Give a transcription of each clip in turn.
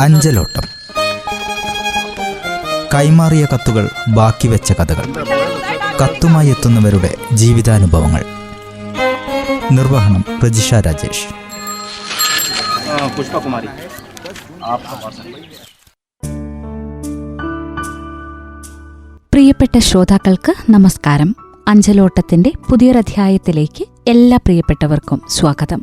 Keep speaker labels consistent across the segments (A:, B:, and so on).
A: അഞ്ചലോട്ടം. കൈമാറിയ കത്തുകൾ ബാക്കി വെച്ച കഥകൾ, കത്തുമായി എത്തുന്നവരുടെ ജീവിതാനുഭവങ്ങൾ. നിർവഹണം പ്രജിഷ രാജേഷ്.
B: പുഷ്പകുമാരി.
C: പ്രിയപ്പെട്ട ശ്രോതാക്കൾക്ക് നമസ്കാരം. അഞ്ചലോട്ടത്തിന്റെ പുതിയൊരധ്യായത്തിലേക്ക് എല്ലാ പ്രിയപ്പെട്ടവർക്കും സ്വാഗതം.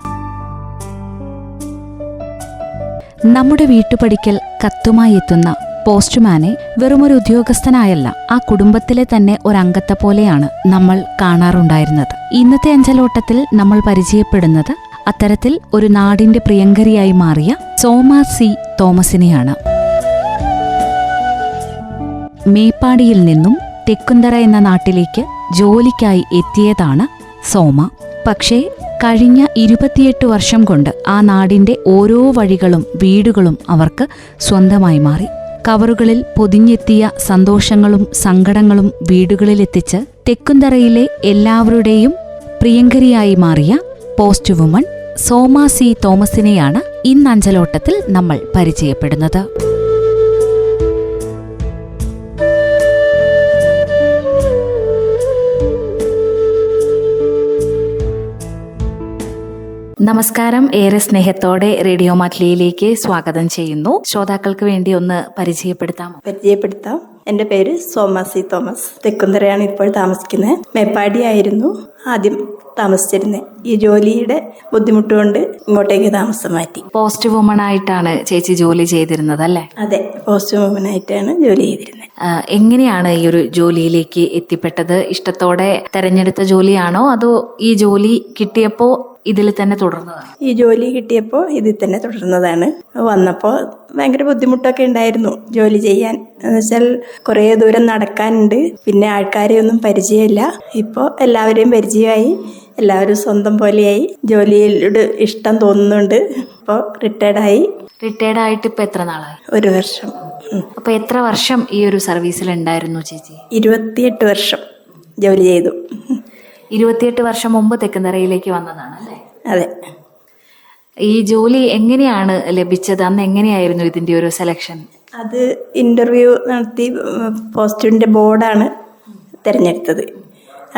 C: നമ്മുടെ വീട്ടുപടിക്കൽ കത്തുമായി എത്തുന്ന പോസ്റ്റ്മാനെ വെറുമൊരു ഉദ്യോഗസ്ഥനായല്ല, ആ കുടുംബത്തിലെ തന്നെ ഒരംഗത്തെ പോലെയാണ് നമ്മൾ കാണാറുണ്ടായിരുന്നത്. ഇന്നത്തെ അഞ്ചലോട്ടത്തിൽ നമ്മൾ പരിചയപ്പെടുന്നത് അത്തരത്തിൽ ഒരു നാടിന്റെ പ്രിയങ്കരിയായി മാറിയ സോമ സി തോമസിനെയാണ്. മേപ്പാടിയിൽ നിന്നും തെക്കുന്തറ എന്ന നാട്ടിലേക്ക് ജോലിക്കായി എത്തിയതാണ് സോമ. പക്ഷേ കഴിഞ്ഞ 28 വർഷം കൊണ്ട് ആ നാടിന്റെ ഓരോ വഴികളും വീടുകളും അവർക്ക് സ്വന്തമായി മാറി. കവറുകളിൽ പൊതിഞ്ഞെത്തിയ സന്തോഷങ്ങളും സങ്കടങ്ങളും വീടുകളിലെത്തിച്ച് തെക്കുന്തറയിലെ എല്ലാവരുടെയും പ്രിയങ്കരിയായി മാറിയ പോസ്റ്റ് വുമൺ സോമ സി തോമസിനെയാണ് ഇന്ന് അഞ്ചലോട്ടത്തിൽ നമ്മൾ പരിചയപ്പെടുന്നത്. നമസ്കാരം. ഏറെ സ്നേഹത്തോടെ റേഡിയോ മാറ്റ്ലിയിലേക്ക് സ്വാഗതം ചെയ്യുന്നു. ശ്രോതാക്കൾക്ക് വേണ്ടി ഒന്ന് പരിചയപ്പെടുത്താം.
D: എൻ്റെ പേര് സോമ സി തോമസ്. തെക്കുന്തറയാണ് ഇപ്പോൾ താമസിക്കുന്നത്. മേപ്പാടിയായിരുന്നു ആദ്യം താമസിച്ചിരുന്നത്. ഈ ജോലിയുടെ ബുദ്ധിമുട്ടുകൊണ്ട് ഇങ്ങോട്ടേക്ക് താമസം മാറ്റി.
C: പോസ്റ്റ് വുമൺ ആയിട്ടാണ് ചേച്ചി ജോലി ചെയ്തിരുന്നത് അല്ലേ?
D: അതെ, പോസ്റ്റ് വുമൺ ആയിട്ടാണ് ജോലി ചെയ്തിരുന്നത്.
C: എങ്ങനെയാണ് ഈ ഒരു ജോലിയിലേക്ക് എത്തിപ്പെട്ടത്? ഇഷ്ടത്തോടെ തെരഞ്ഞെടുത്ത ജോലിയാണോ അതോ ഈ ജോലി കിട്ടിയപ്പോ ഇതിൽ തന്നെ തുടർന്നതാണ്?
D: ഈ ജോലി കിട്ടിയപ്പോൾ ഇതിൽ തന്നെ തുടർന്നതാണ്. വന്നപ്പോൾ ഭയങ്കര ബുദ്ധിമുട്ടൊക്കെ ഉണ്ടായിരുന്നു ജോലി ചെയ്യാൻ. എന്നുവെച്ചാൽ കുറേ ദൂരം നടക്കാനുണ്ട്, പിന്നെ ആൾക്കാരെ ഒന്നും പരിചയമില്ല. ഇപ്പോൾ എല്ലാവരെയും പരിചയമായി, എല്ലാവരും സ്വന്തം പോലെയായി. ജോലിയോട് ഇഷ്ടം തോന്നുന്നുണ്ട്. ഇപ്പോൾ റിട്ടയർഡ് ആയിട്ട് ഇപ്പൊ എത്ര നാളായി? 1 വർഷം.
C: അപ്പൊ എത്ര വർഷം ഈ ഒരു സർവീസിൽ ഉണ്ടായിരുന്നു ചേച്ചി?
D: 28 വർഷം ജോലി ചെയ്തു.
C: 28 വർഷം മുമ്പ് തെക്കുന്തറയിലേക്ക് വന്നതാണ് അല്ലേ?
D: അതെ.
C: ഈ ജോലി എങ്ങനെയാണ് ലഭിച്ചത്? അന്ന് എങ്ങനെയായിരുന്നു ഇതിന്റെ ഒരു സെലക്ഷൻ?
D: അത് ഇന്റർവ്യൂ നടത്തി പോസ്റ്റിന്റെ ബോർഡാണ് തിരഞ്ഞെടുത്തത്.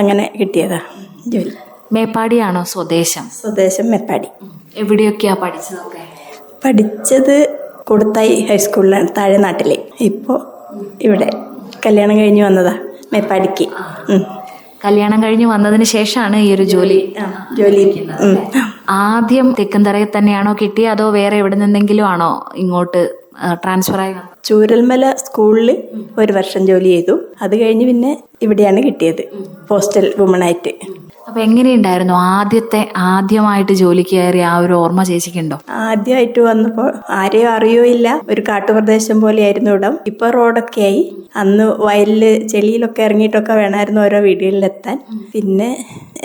D: അങ്ങനെ കിട്ടിയതാ ജോലി.
C: മേപ്പാടിയാണോ സ്വദേശം?
D: സ്വദേശം മേപ്പാടി.
C: എവിടെയൊക്കെയാ പഠിച്ചതൊക്കെ?
D: പഠിച്ചത് കൊടുത്തായി ഹൈസ്കൂളിലാണ്, താഴെ നാട്ടിലെ. ഇപ്പോൾ ഇവിടെ കല്യാണം കഴിഞ്ഞ് വന്നതാ മേപ്പാടിക്ക്.
C: കല്യാണം കഴിഞ്ഞ് വന്നതിന് ശേഷമാണ് ഈ ഒരു ജോലി. ആദ്യം തെക്കുന്തറയിൽ തന്നെയാണോ കിട്ടിയ അതോ വേറെ എവിടെ നിന്നെങ്കിലും ആണോ ഇങ്ങോട്ട് ട്രാൻസ്ഫർ ആയി?
D: ചൂരൽമല സ്കൂളിൽ 1 വർഷം ജോലി ചെയ്തു. അത് കഴിഞ്ഞ് പിന്നെ ഇവിടെയാണ് കിട്ടിയത് പോസ്റ്റൽ വുമണായിട്ട്.
C: അപ്പൊ എങ്ങനെയുണ്ടായിരുന്നു ആദ്യമായിട്ട് ജോലിക്ക് കയറിയ ആ ഒരു ഓർമ്മ ചേച്ചിക്കുണ്ടോ?
D: ആദ്യമായിട്ട് വന്നപ്പോൾ ആരെയും അറിയോ ഇല്ല, ഒരു കാട്ടുപ്രദേശം പോലെയായിരുന്നു ഇടം. ഇപ്പൊ റോഡൊക്കെ ആയി. അന്ന് വയലില് ചെളിയിലൊക്കെ ഇറങ്ങിയിട്ടൊക്കെ വേണമായിരുന്നു ഓരോ വീടുകളിലെത്താൻ. പിന്നെ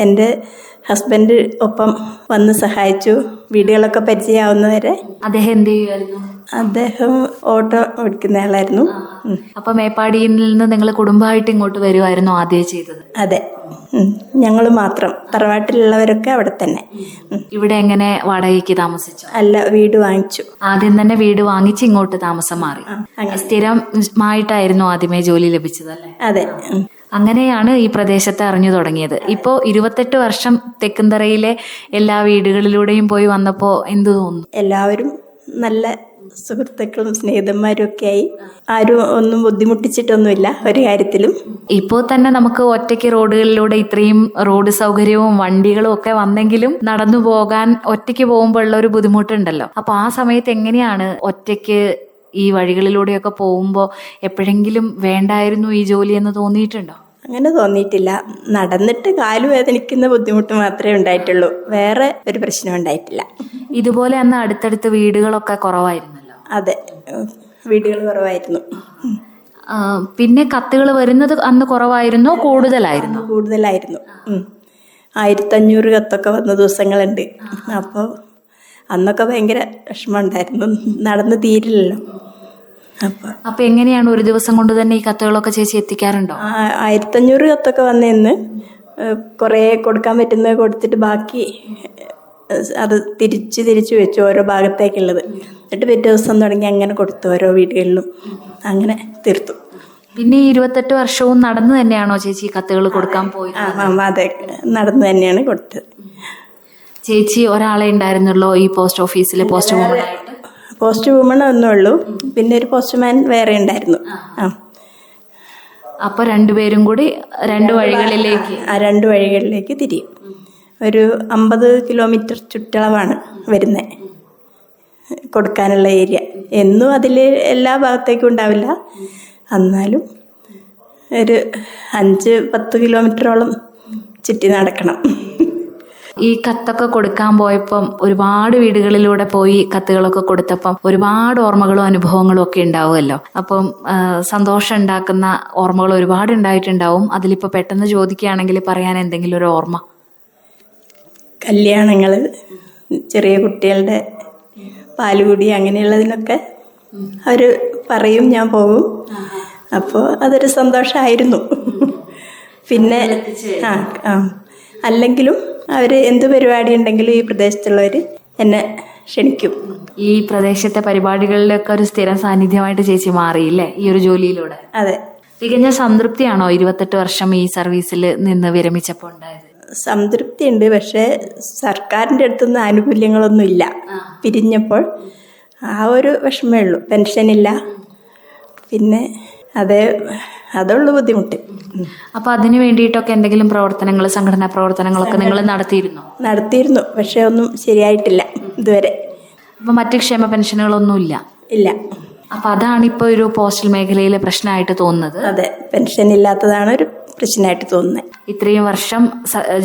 D: എൻ്റെ ഹസ്ബൻഡ് ഒപ്പം വന്ന് സഹായിച്ചു, വീടുകളൊക്കെ പരിചയമാവുന്നവരെ.
C: അദ്ദേഹം എന്ത് ചെയ്യുമായിരുന്നു?
D: അദ്ദേഹം ഓട്ടോ ഓടിക്കുന്ന ആളായിരുന്നു.
C: അപ്പൊ മേപ്പാടിയിൽ നിന്ന് നിങ്ങൾ കുടുംബമായിട്ട് ഇങ്ങോട്ട് വരുമായിരുന്നു ആദ്യം ചെയ്തത്?
D: അതെ, ഞങ്ങൾ മാത്രം. തറവാട്ടിലുള്ളവരൊക്കെ അവിടെ തന്നെ.
C: ഇവിടെ എങ്ങനെ വാടകയ്ക്ക് താമസിച്ചു?
D: അല്ല, വീട് വാങ്ങിച്ചു.
C: ആദ്യം തന്നെ വീട് വാങ്ങിച്ച് ഇങ്ങോട്ട് താമസം മാറി. സ്ഥിരമായിട്ടായിരുന്നു ആദ്യമേ ജോലി ലഭിച്ചത് അല്ലേ?
D: അതെ.
C: അങ്ങനെയാണ് ഈ പ്രദേശത്തെ അറിഞ്ഞു തുടങ്ങിയത്. ഇപ്പോ 28 വർഷം തെക്കുന്തറയിലെ എല്ലാ വീടുകളിലൂടെയും പോയി വന്നപ്പോ എന്തു തോന്നുന്നു?
D: എല്ലാവരും നല്ല സുഹൃത്തുക്കളും സ്നേഹിതന്മാരും ഒക്കെ ആയി. ആരും ഒന്നും ബുദ്ധിമുട്ടിച്ചിട്ടൊന്നുമില്ല ഒരു കാര്യത്തിലും.
C: ഇപ്പോൾ തന്നെ നമുക്ക് ഒറ്റയ്ക്ക് റോഡുകളിലൂടെ ഇത്രയും റോഡ് സൗകര്യവും വണ്ടികളും ഒക്കെ വന്നെങ്കിലും നടന്നു പോകാൻ ഒറ്റയ്ക്ക് പോകുമ്പോൾ ഉള്ള ഒരു ബുദ്ധിമുട്ടുണ്ടല്ലോ. അപ്പൊ ആ സമയത്ത് എങ്ങനെയാണ് ഒറ്റയ്ക്ക് ഈ വഴികളിലൂടെയൊക്കെ പോകുമ്പോൾ എപ്പോഴെങ്കിലും വേണ്ടായിരുന്നു ഈ ജോലി എന്ന് തോന്നിയിട്ടുണ്ടോ?
D: അങ്ങനെ തോന്നിയിട്ടില്ല. നടന്നിട്ട് കാല് വേദനിക്കുന്ന ബുദ്ധിമുട്ട് മാത്രമേ ഉണ്ടായിട്ടുള്ളൂ, വേറെ ഒരു പ്രശ്നം ഉണ്ടായിട്ടില്ല.
C: ഇതുപോലെ അന്ന് അടുത്തടുത്ത് വീടുകളൊക്കെ കുറവായിരുന്നല്ലോ?
D: അതെ, വീടുകൾ കുറവായിരുന്നു.
C: പിന്നെ കത്തുകൾ വരുന്നത് അന്ന് കുറവായിരുന്നോ കൂടുതലായിരുന്നു?
D: കൂടുതലായിരുന്നു. 1500 കത്തൊക്കെ വന്ന ദിവസങ്ങളുണ്ട്. അപ്പോൾ അന്നൊക്കെ ഭയങ്കര വിഷമം ഉണ്ടായിരുന്നു, നടന്ന് തീരില്ലല്ലോ.
C: അപ്പൊ എങ്ങനെയാണ് ഒരു ദിവസം കൊണ്ട് തന്നെ ഈ കത്തുകളൊക്കെ ചേച്ചി എത്തിക്കാറുണ്ടോ?
D: 1500 കത്തൊക്കെ വന്നിന്ന് കുറേ കൊടുക്കാൻ പറ്റുന്നത് കൊടുത്തിട്ട് ബാക്കി അത് തിരിച്ച് വെച്ചു ഓരോ ഭാഗത്തേക്കുള്ളത്. എന്നിട്ട് പിറ്റേ ദിവസം തുടങ്ങി അങ്ങനെ കൊടുത്തു ഓരോ വീടുകളിലും. അങ്ങനെ തീർത്തു.
C: പിന്നെ ഈ 28 വർഷവും നടന്നു തന്നെയാണോ ചേച്ചി കത്തുകൾ കൊടുക്കാൻ പോയത്?
D: അതെ, നടന്നു തന്നെയാണ് കൊടുത്തത്.
C: ചേച്ചി ഒരാളെ ഉണ്ടായിരുന്നുള്ളൂ ഈ പോസ്റ്റ് ഓഫീസിൽ പോസ്റ്റ് വുമണായിട്ട്?
D: പോസ്റ്റ് വുമൺ ഒന്നേ ഉള്ളൂ, പിന്നെ ഒരു പോസ്റ്റ്മാൻ വേറെ ഉണ്ടായിരുന്നു.
C: അപ്പൊ രണ്ടുപേരും കൂടി രണ്ട് വഴികളിലേക്ക്
D: തിരിയും. ഒരു 50 കിലോമീറ്റർ ചുറ്റളവാണ് വരുന്നത് കൊടുക്കാനുള്ള ഏരിയ. എന്നും അതിൽ എല്ലാ ഭാഗത്തേക്കും ഉണ്ടാവില്ല, എന്നാലും ഒരു 5-10 കിലോമീറ്ററോളം ചുറ്റി നടക്കണം.
C: ഈ കത്തൊക്കെ കൊടുക്കാൻ പോയപ്പം ഒരുപാട് വീടുകളിലൂടെ പോയി കത്തുകളൊക്കെ കൊടുത്തപ്പം ഒരുപാട് ഓർമ്മകളും അനുഭവങ്ങളും ഒക്കെ ഉണ്ടാവുമല്ലോ. അപ്പം സന്തോഷം ഉണ്ടാക്കുന്ന ഓർമ്മകൾ ഒരുപാട് ഉണ്ടായിട്ടുണ്ടാവും. അതിലിപ്പോൾ പെട്ടെന്ന് ചോദിക്കുകയാണെങ്കിൽ പറയാൻ എന്തെങ്കിലും ഒരു ഓർമ്മ?
D: കല്യാണങ്ങൾ, ചെറിയ കുട്ടികളുടെ പാലുകുടി, അങ്ങനെയുള്ളതിനൊക്കെ അവർ പറയും, ഞാൻ പോകും. അപ്പോൾ അതൊരു സന്തോഷമായിരുന്നു. പിന്നെ അല്ലെങ്കിലും അവർ എന്ത് പരിപാടി ഉണ്ടെങ്കിലും ഈ പ്രദേശത്തുള്ളവർ എന്നെ ക്ഷണിക്കും.
C: ഈ പ്രദേശത്തെ പരിപാടികളിലൊക്കെ ഒരു സ്ഥിരം സാന്നിധ്യമായിട്ട് ചേച്ചി മാറിയില്ലേ ഈ ഒരു ജോലിയിലൂടെ?
D: അതെ.
C: തികഞ്ഞ സംതൃപ്തിയാണോ 28 വർഷം ഈ സർവീസിൽ നിന്ന് വിരമിച്ചപ്പോൾ ഉണ്ടായത്?
D: സംതൃപ്തിയുണ്ട്, പക്ഷേ സർക്കാരിൻ്റെ അടുത്തുനിന്ന് ആനുകൂല്യങ്ങളൊന്നും ഇല്ല. പിരിഞ്ഞപ്പോൾ ആ ഒരു വിഷമേ ഉള്ളൂ. പെൻഷനില്ല, പിന്നെ അതുള്ള ബുദ്ധിമുട്ട്.
C: അപ്പൊ അതിന് വേണ്ടിയിട്ടൊക്കെ എന്തെങ്കിലും പ്രവർത്തനങ്ങൾ, സംഘടനാ പ്രവർത്തനങ്ങളൊക്കെ നിങ്ങൾ നടത്തിയിരുന്നു? പക്ഷെ ഒന്നും ശരിയായിട്ടില്ല ഇതുവരെ. അപ്പൊ മറ്റ് ക്ഷേമ പെൻഷനുകളൊന്നും
D: ഇല്ല.
C: അപ്പൊ അതാണ് ഇപ്പൊ ഒരു പോസ്റ്റൽ മേഖലയിലെ പ്രശ്നമായിട്ട് തോന്നുന്നത്?
D: അതെ, പെൻഷൻ ഇല്ലാത്തതാണ് ഒരു പ്രശ്നമായിട്ട് തോന്നുന്നത്.
C: ഇത്രയും വർഷം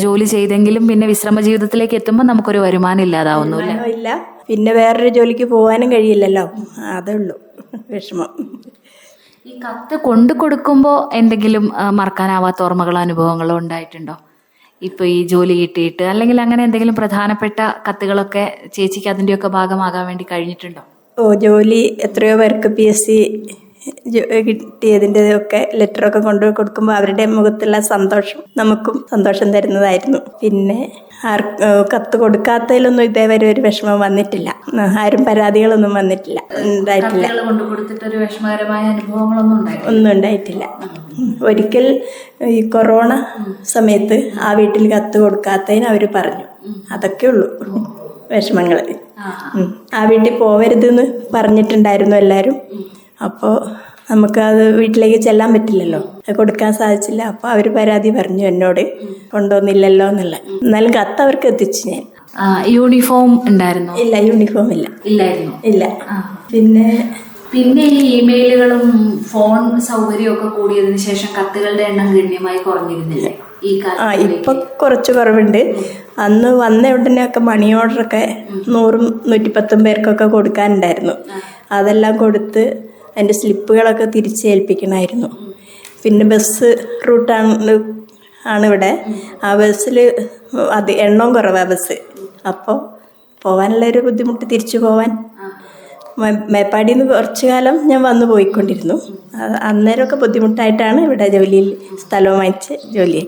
C: ജോലി ചെയ്തെങ്കിലും പിന്നെ വിശ്രമ ജീവിതത്തിലേക്ക് എത്തുമ്പോൾ നമുക്കൊരു വരുമാനം ഇല്ലാതാവുന്നില്ല.
D: പിന്നെ വേറൊരു ജോലിക്ക് പോകാനും കഴിയില്ലല്ലോ, അതേ ഉള്ളൂ വിഷമം.
C: ഈ കത്ത് കൊണ്ടു കൊടുക്കുമ്പോൾ എന്തെങ്കിലും മറക്കാനാവാത്ത ഓർമ്മകളോ അനുഭവങ്ങളോ ഉണ്ടായിട്ടുണ്ടോ? ഇപ്പോൾ ഈ ജോലി കിട്ടിയിട്ട് അല്ലെങ്കിൽ അങ്ങനെ എന്തെങ്കിലും പ്രധാനപ്പെട്ട കത്തുകളൊക്കെ ചേച്ചിക്ക് അതിൻ്റെയൊക്കെ ഭാഗമാകാൻ വേണ്ടി കഴിഞ്ഞിട്ടുണ്ടോ?
D: ജോലി എത്രയോ പേർക്ക് PSC കിട്ടിയതിൻ്റെ ഒക്കെ ലെറ്ററൊക്കെ കൊണ്ടു കൊടുക്കുമ്പോൾ അവരുടെ മുഖത്തുള്ള സന്തോഷം നമുക്കും സന്തോഷം തരുന്നതായിരുന്നു. പിന്നെ കത്ത് കൊടുക്കാത്തതിലൊന്നും ഇതേവരെ ഒരു വിഷമം വന്നിട്ടില്ല. ആരും പരാതികളൊന്നും ഉണ്ടായിട്ടില്ല. ഒന്നും ഉണ്ടായിട്ടില്ല. ഒരിക്കൽ ഈ കൊറോണ സമയത്ത് ആ വീട്ടിൽ കത്ത് കൊടുക്കാത്തതിന് അവർ പറഞ്ഞു. അതൊക്കെ ഉള്ളൂ വിഷമങ്ങൾ. ആ വീട്ടിൽ പോവരുതെന്ന് പറഞ്ഞിട്ടുണ്ടായിരുന്നു എല്ലാവരും. അപ്പോൾ നമുക്കത് വീട്ടിലേക്ക് ചെല്ലാൻ പറ്റില്ലല്ലോ, കൊടുക്കാൻ സാധിച്ചില്ല. അപ്പോൾ അവർ പരാതി പറഞ്ഞു എന്നോട്, കൊണ്ടുവന്നില്ലല്ലോ എന്നുള്ള. എന്നാലും കത്ത് അവർക്ക് എത്തിച്ചു ഞാൻ.
C: യൂണിഫോം ഉണ്ടായിരുന്നു?
D: ഇല്ല, യൂണിഫോം ഇല്ല. പിന്നെ
C: ഈ ഇമെയിലുകളും ഫോൺ സൗകര്യമൊക്കെ കൂടിയതിനു ശേഷം കത്തുകളുടെ എണ്ണം ഗണ്യമായി കുറഞ്ഞിരുന്നില്ലേ ഈ കാലത്ത്?
D: ഇപ്പൊ കുറച്ച് കുറവുണ്ട്. അന്ന് വന്ന ഉടനെയൊക്കെ മണി ഓർഡറൊക്കെ 100-110 പേർക്കൊക്കെ കൊടുക്കാനുണ്ടായിരുന്നു. അതെല്ലാം കൊടുത്ത് അതിൻ്റെ സ്ലിപ്പുകളൊക്കെ തിരിച്ചേൽപ്പിക്കണമായിരുന്നു. പിന്നെ ബസ് റൂട്ടാണ് ഇവിടെ. ആ ബസ്സിൽ എണ്ണവും കുറവാണ് ബസ്. അപ്പോൾ പോകാനുള്ളൊരു ബുദ്ധിമുട്ട്, തിരിച്ചു പോവാൻ. മേപ്പാടിയിൽ നിന്ന് കുറച്ചു കാലം ഞാൻ വന്നു പോയിക്കൊണ്ടിരുന്നു. അന്നേരമൊക്കെ ബുദ്ധിമുട്ടായിട്ടാണ് ഇവിടെ സ്ഥലവും വാങ്ങിച്ച് ജോലി.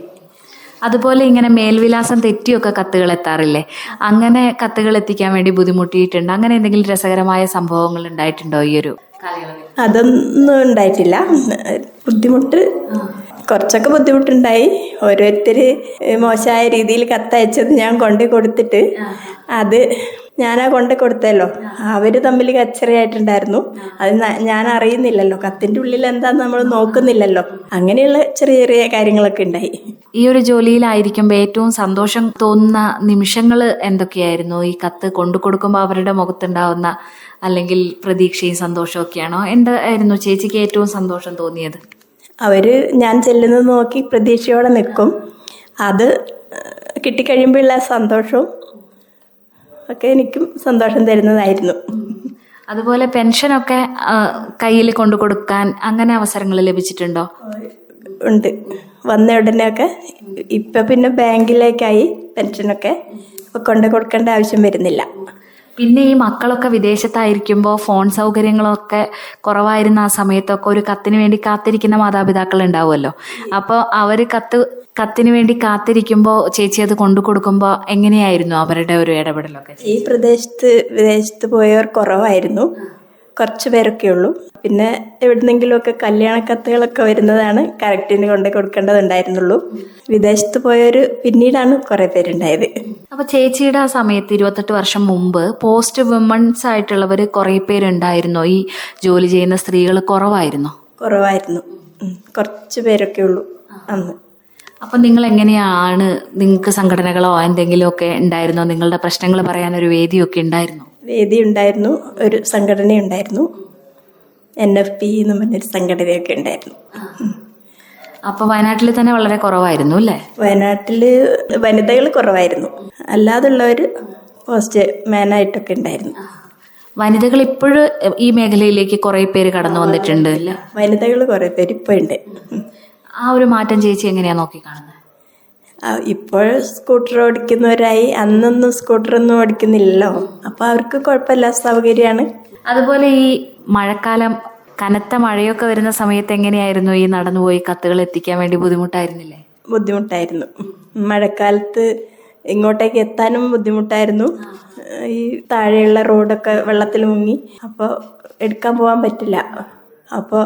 C: അതുപോലെ ഇങ്ങനെ മേൽവിലാസം തെറ്റിയൊക്കെ കത്തുകൾ എത്താറില്ലേ? അങ്ങനെ കത്തുകൾ എത്തിക്കാൻ വേണ്ടി ബുദ്ധിമുട്ടിയിട്ടുണ്ട്? അങ്ങനെ എന്തെങ്കിലും രസകരമായ സംഭവങ്ങൾ ഉണ്ടായിട്ടുണ്ടോ ഈ ഒരു കാലയളവിൽ?
D: അതൊന്നും ഉണ്ടായിട്ടില്ല. ബുദ്ധിമുട്ട് കുറച്ചൊക്കെ ബുദ്ധിമുട്ടുണ്ടായി. ഓരോരുത്തർ മോശമായ രീതിയിൽ കത്തയച്ചത് ഞാൻ കൊണ്ടു കൊടുത്തിട്ട് അത് ഞാനാ കൊണ്ടു കൊടുത്തല്ലോ, അവർ തമ്മിൽ കച്ചറയായിട്ടുണ്ടായിരുന്നു. അത് ഞാൻ അറിയുന്നില്ലല്ലോ, കത്തിൻ്റെ ഉള്ളിൽ എന്താന്ന് നമ്മൾ നോക്കുന്നില്ലല്ലോ. അങ്ങനെയുള്ള ചെറിയ ചെറിയ കാര്യങ്ങളൊക്കെ ഉണ്ടായി.
C: ഈ ഒരു ജോലിയിലായിരിക്കുമ്പോൾ ഏറ്റവും സന്തോഷം തോന്നുന്ന നിമിഷങ്ങൾ എന്തൊക്കെയായിരുന്നു? ഈ കത്ത് കൊണ്ടു കൊടുക്കുമ്പോൾ അവരുടെ മുഖത്തുണ്ടാവുന്ന അല്ലെങ്കിൽ പ്രതീക്ഷയും സന്തോഷമൊക്കെയാണോ? എന്തായിരുന്നു ചേച്ചിക്ക് ഏറ്റവും സന്തോഷം തോന്നിയത്?
D: അവർ ഞാൻ ചെല്ലുന്നത് നോക്കി പ്രതീക്ഷയോടെ നിൽക്കും. അത് കിട്ടിക്കഴിയുമ്പോഴുള്ള സന്തോഷവും ഒക്കെ എനിക്കും സന്തോഷം തരുന്നതായിരുന്നു.
C: അതുപോലെ പെൻഷനൊക്കെ കയ്യിൽ കൊണ്ടു കൊടുക്കാൻ അങ്ങനെ അവസരങ്ങൾ ലഭിച്ചിട്ടുണ്ടോ?
D: ഉണ്ട്. വന്ന ഉടനെയൊക്കെ. ഇപ്പം പിന്നെ ബാങ്കിലേക്കായി പെൻഷനൊക്കെ കൊണ്ടു കൊടുക്കേണ്ട ആവശ്യം വരുന്നില്ല.
C: പിന്നെ ഈ മക്കളൊക്കെ വിദേശത്തായിരിക്കുമ്പോൾ ഫോൺ സൗകര്യങ്ങളൊക്കെ കുറവായിരുന്ന ആ സമയത്തൊക്കെ ഒരു കത്തിന് വേണ്ടി കാത്തിരിക്കുന്ന മാതാപിതാക്കൾ ഉണ്ടാവുമല്ലോ. അപ്പോൾ അവർ കത്ത് കത്തിന് വേണ്ടി കാത്തിരിക്കുമ്പോൾ ചേച്ചി അത് കൊണ്ടു കൊടുക്കുമ്പോൾ എങ്ങനെയായിരുന്നു അവരുടെ ഒരു ഇടപെടലൊക്കെ?
D: ഈ വിദേശത്ത് പോയവർ കുറവായിരുന്നു, കുറച്ച് പേരൊക്കെ ഉള്ളൂ. പിന്നെ എവിടുന്നെങ്കിലുമൊക്കെ കല്യാണ കത്തുകളൊക്കെ വരുന്നതാണ് കറക്റ്റിന് കൊണ്ട് കൊടുക്കേണ്ടതുണ്ടായിരുന്നുള്ളൂ. വിദേശത്ത് പോയവർ പിന്നീടാണ് കുറേ പേരുണ്ടായത്.
C: അപ്പൊ ചേച്ചിയുടെ ആ സമയത്ത് 28 വർഷം മുമ്പ് പോസ്റ്റ് വിമൺസ് ആയിട്ടുള്ളവർ കുറേ പേരുണ്ടായിരുന്നോ? ഈ ജോലി ചെയ്യുന്ന സ്ത്രീകൾ കുറവായിരുന്നു?
D: കുറച്ച് പേരൊക്കെ ഉള്ളൂ അന്ന്.
C: അപ്പം നിങ്ങൾ എങ്ങനെയാണ്, നിങ്ങൾക്ക് സംഘടനകളോ എന്തെങ്കിലും ഒക്കെ ഉണ്ടായിരുന്നോ? നിങ്ങളുടെ പ്രശ്നങ്ങൾ പറയാനൊരു വേദിയൊക്കെ ഉണ്ടായിരുന്നോ?
D: വേദി ഉണ്ടായിരുന്നു, ഒരു സംഘടനയുണ്ടായിരുന്നു, NFP എന്ന് പറഞ്ഞൊരു സംഘടനയൊക്കെ ഉണ്ടായിരുന്നു.
C: അപ്പോൾ വയനാട്ടിൽ തന്നെ വളരെ കുറവായിരുന്നു അല്ലേ?
D: വയനാട്ടിൽ വനിതകൾ കുറവായിരുന്നു, അല്ലാതുള്ളവർ പോസ്റ്റ് മാനായിട്ടൊക്കെ ഉണ്ടായിരുന്നു.
C: വനിതകൾ ഇപ്പോഴും ഈ മേഖലയിലേക്ക് കുറേ പേര് കടന്നു വന്നിട്ടുണ്ട് അല്ല?
D: വനിതകൾ കുറേ പേര് ഇപ്പോൾ ഉണ്ട്.
C: ആ ഒരു മാറ്റം ചേച്ചി എങ്ങനെയാണ് നോക്കിക്കാണുന്നത്?
D: ഇപ്പോൾ സ്കൂട്ടർ ഓടിക്കുന്നവരായി, അന്നൊന്നും സ്കൂട്ടറൊന്നും ഓടിക്കുന്നില്ലല്ലോ, അപ്പോൾ അവർക്ക് കുഴപ്പമില്ല, സൗകര്യമാണ്.
C: അതുപോലെ ഈ മഴക്കാലം, കനത്ത മഴയൊക്കെ വരുന്ന സമയത്ത് എങ്ങനെയായിരുന്നു ഈ നടന്നുപോയി കത്തുകൾ എത്തിക്കാൻ വേണ്ടി? ബുദ്ധിമുട്ടായിരുന്നില്ലേ?
D: ബുദ്ധിമുട്ടായിരുന്നു. മഴക്കാലത്ത് ഇങ്ങോട്ടേക്ക് എത്താനും ബുദ്ധിമുട്ടായിരുന്നു. ഈ താഴെയുള്ള റോഡൊക്കെ വെള്ളത്തിൽ മുങ്ങി, അപ്പോൾ എടുക്കാൻ പോകാൻ പറ്റില്ല. അപ്പോൾ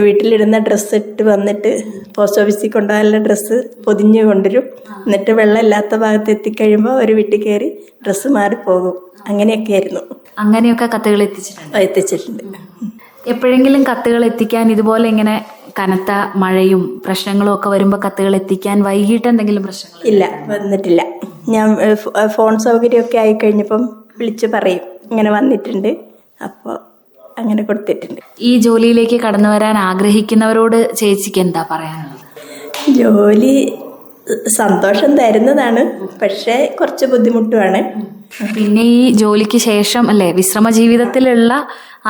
D: വീട്ടിലിടുന്ന ഡ്രസ്സ് ഇട്ട് വന്നിട്ട് പോസ്റ്റ് ഓഫീസിൽ കൊണ്ടുപോകാനുള്ള ഡ്രസ്സ് പൊതിഞ്ഞ് കൊണ്ടുവരും. എന്നിട്ട് വെള്ളം ഇല്ലാത്ത ഭാഗത്ത് എത്തിക്കഴിയുമ്പോൾ ഒരു വീട്ടിൽ കയറി ഡ്രസ്സ് മാറിപ്പോകും. അങ്ങനെയൊക്കെ ആയിരുന്നു.
C: അങ്ങനെയൊക്കെ കത്തുകൾ എത്തിച്ചിട്ടുണ്ട്. എപ്പോഴെങ്കിലും കത്തുകൾ എത്തിക്കാൻ ഇതുപോലെ ഇങ്ങനെ കനത്ത മഴയും പ്രശ്നങ്ങളും ഒക്കെ വരുമ്പോൾ കത്തുകൾ എത്തിക്കാൻ വൈകിട്ട് എന്തെങ്കിലും പ്രശ്നങ്ങൾ?
D: ഇല്ല, വന്നിട്ടില്ല. ഞാൻ ഫോൺ സൗകര്യമൊക്കെ ആയിക്കഴിഞ്ഞപ്പം വിളിച്ച് പറയും ഇങ്ങനെ വന്നിട്ടുണ്ട്, അപ്പോൾ അങ്ങനെ കൊടുത്തിട്ടുണ്ട്.
C: ഈ ജോലിയിലേക്ക് കടന്നു വരാൻ ആഗ്രഹിക്കുന്നവരോട് ചേച്ചിക്ക് എന്താ പറയാനുള്ളത്?
D: ജോലി സന്തോഷം തരുന്നതാണ്, പക്ഷേ കുറച്ച് ബുദ്ധിമുട്ടുമാണ്.
C: പിന്നെ ഈ ജോലിക്ക് ശേഷം അല്ലേ വിശ്രമ ജീവിതത്തിലുള്ള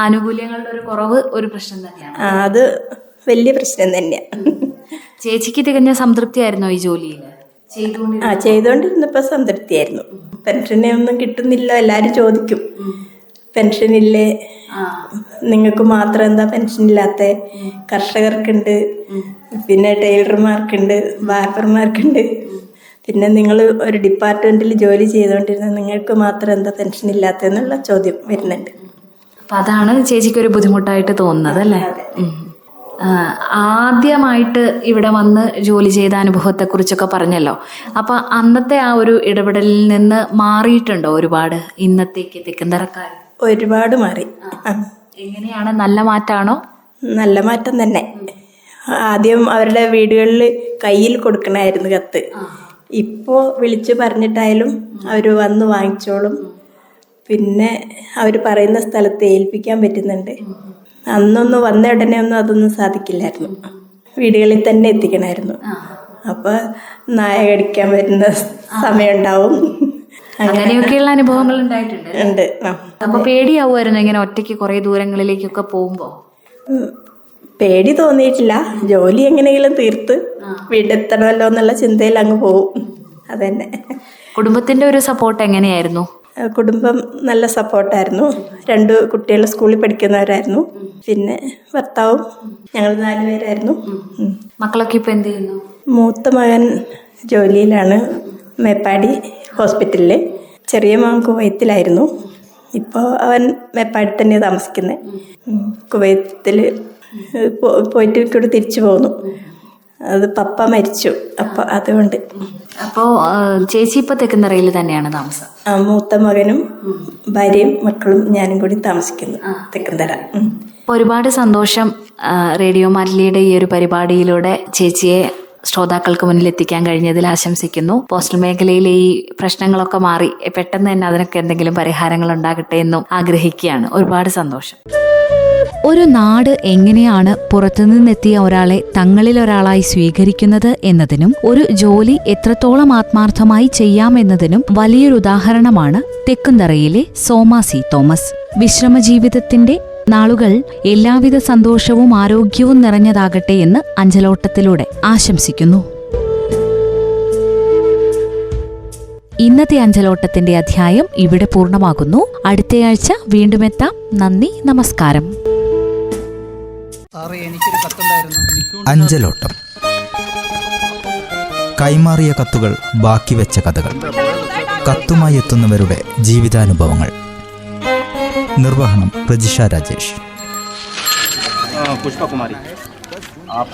C: ആനുകൂല്യങ്ങളുടെ ഒരു കുറവ് ഒരു പ്രശ്നം തന്നെയാണ്.
D: അത് വലിയ പ്രശ്നം തന്നെയാണ്.
C: ചേച്ചിക്ക് തികഞ്ഞ സംതൃപ്തിയായിരുന്നോ ഈ ജോലിയിൽ?
D: ചെയ്തുകൊണ്ടിരുന്നപ്പോൾ സംതൃപ്തിയായിരുന്നു. പെൻഷനെ ഒന്നും കിട്ടുന്നില്ല, എല്ലാവരും ചോദിക്കും പെൻഷനില്ലേ, നിങ്ങൾക്ക് മാത്രം എന്താ പെൻഷൻ ഇല്ലാത്ത? കർഷകർക്കുണ്ട്, പിന്നെ ടൈലർമാർക്കുണ്ട്, ബാർബർമാർക്കുണ്ട്, പിന്നെ നിങ്ങൾ ഒരു ഡിപ്പാർട്ട്മെൻറ്റിൽ ജോലി ചെയ്തുകൊണ്ടിരുന്ന നിങ്ങൾക്ക് മാത്രം എന്താ പെൻഷൻ ഇല്ലാത്തതെന്നുള്ള ചോദ്യം വരുന്നുണ്ട്.
C: അപ്പം അതാണ് ചേച്ചിക്കൊരു ബുദ്ധിമുട്ടായിട്ട് തോന്നുന്നത് അല്ലേ? ആദ്യമായിട്ട് ഇവിടെ വന്ന് ജോലി ചെയ്ത അനുഭവത്തെക്കുറിച്ചൊക്കെ പറഞ്ഞല്ലോ. അപ്പം അന്നത്തെ ആ ഒരു ഇടപെടലിൽ നിന്ന് മാറിയിട്ടുണ്ടോ ഒരുപാട് ഇന്നത്തേക്ക് തെക്കുംതറക്കാർ?
D: ഒരുപാട് മാറി.
C: എങ്ങനെയാണ്? നല്ല മാറ്റമാണോ?
D: നല്ല മാറ്റം തന്നെ. ആദ്യം അവരുടെ വീടുകളിൽ കയ്യിൽ കൊടുക്കണമായിരുന്നു കത്ത്. ഇപ്പോൾ വിളിച്ച് പറഞ്ഞിട്ടായാലും അവർ വന്ന് വാങ്ങിച്ചോളും. പിന്നെ അവർ പറയുന്ന സ്ഥലത്ത് ഏൽപ്പിക്കാൻ പറ്റുന്നുണ്ട്. അന്നൊന്നും വന്ന ഉടനെ ഒന്നും അതൊന്നും സാധിക്കില്ലായിരുന്നു, വീടുകളിൽ തന്നെ എത്തിക്കണമായിരുന്നു. അപ്പോൾ നായ കടിക്കാൻ വരുന്ന സമയം ഉണ്ടാവും.
C: അങ്ങനെയൊക്കെയുള്ള അനുഭവങ്ങൾ ഉണ്ടായിട്ടുണ്ട്. അപ്പൊ പേടിയാവുമായിരുന്നു ഇങ്ങനെ ഒറ്റയ്ക്ക് കുറെ ദൂരങ്ങളിലേക്കൊക്കെ പോകുമ്പോ?
D: പേടി തോന്നിയിട്ടില്ല. ജോലി എങ്ങനെയെങ്കിലും തീർത്ത് വീടെത്തണമല്ലോ എന്നുള്ള ചിന്തയിൽ അങ്ങ് പോവും. അതന്നെ.
C: കുടുംബത്തിന്റെ ഒരു സപ്പോർട്ട് എങ്ങനെയായിരുന്നു?
D: കുടുംബം നല്ല സപ്പോർട്ടായിരുന്നു. 2 കുട്ടികൾ സ്കൂളിൽ പഠിക്കുന്നവരായിരുന്നു. പിന്നെ ഭർത്താവും, ഞങ്ങൾ 4 പേരായിരുന്നു.
C: മക്കളൊക്കെ ഇപ്പൊ എന്ത് ചെയ്യുന്നു?
D: മൂത്ത മകൻ ജോലിയിലാണ്, മേപ്പാടി ഹോസ്പിറ്റലിൽ. ചെറിയ മകൻ കുവൈത്തിലായിരുന്നു. ഇപ്പോൾ അവൻ മേപ്പാടി തന്നെ താമസിക്കുന്നത്. കുവൈത്തിൽ പോയിട്ട് കൂടെ തിരിച്ചു പോന്നു. അത് പപ്പ മരിച്ചു, അപ്പോൾ അതുകൊണ്ട്.
C: അപ്പോൾ ചേച്ചി ഇപ്പോൾ തെക്കുംതറയിൽ തന്നെയാണ് താമസം?
D: മൂത്ത മകനും ഭാര്യയും മക്കളും ഞാനും കൂടി താമസിക്കുന്നു തെക്കുംതറ.
C: ഒരുപാട് സന്തോഷം റേഡിയോ മാറ്റിലിയുടെ ഈ ഒരു പരിപാടിയിലൂടെ ചേച്ചിയെ ശ്രോതാക്കൾക്ക് മുന്നിൽ എത്തിക്കാൻ കഴിഞ്ഞതിൽ ആശംസിക്കുന്നു. പോസ്റ്റൽ മേഖലയിലെ ഈ പ്രശ്നങ്ങളൊക്കെ മാറി പെട്ടെന്ന് തന്നെ അതിനൊക്കെ എന്തെങ്കിലും പരിഹാരങ്ങൾ ഉണ്ടാകട്ടെ എന്നും ആഗ്രഹിക്കുകയാണ്. ഒരുപാട് സന്തോഷം.
B: ഒരു നാട് എങ്ങനെയാണ് പുറത്തുനിന്നെത്തിയ ഒരാളെ തങ്ങളിൽ ഒരാളായി സ്വീകരിക്കുന്നത് എന്നതിനും ഒരു ജോലി എത്രത്തോളം ആത്മാർത്ഥമായി ചെയ്യാമെന്നതിനും വലിയൊരു ഉദാഹരണമാണ് തെക്കുംതറയിലെ സോമ സി തോമസ്. വിശ്രമജീവിതത്തിന്റെ നാളുകൾ എല്ലാവിധ സന്തോഷവും ആരോഗ്യവും നിറഞ്ഞതാകട്ടെ എന്ന് അഞ്ചലോട്ടത്തിലൂടെ ആശംസിക്കുന്നു. ഇന്നത്തെ അഞ്ചലോട്ടത്തിന്റെ അധ്യായം ഇവിടെ പൂർണ്ണമാകുന്നു. അടുത്തയാഴ്ച വീണ്ടും എത്താം. നന്ദി, നമസ്കാരം.
A: അഞ്ചലോട്ടം. കൈമാറിയ കത്തുകൾ ബാക്കി വെച്ച കഥകൾ. കത്തുമായി എത്തുന്നവരുടെ ജീവിതാനുഭവങ്ങൾ. നിർവഹണം പ്രജിഷ രാജേഷ്.
E: पुष्पा कुमारी आप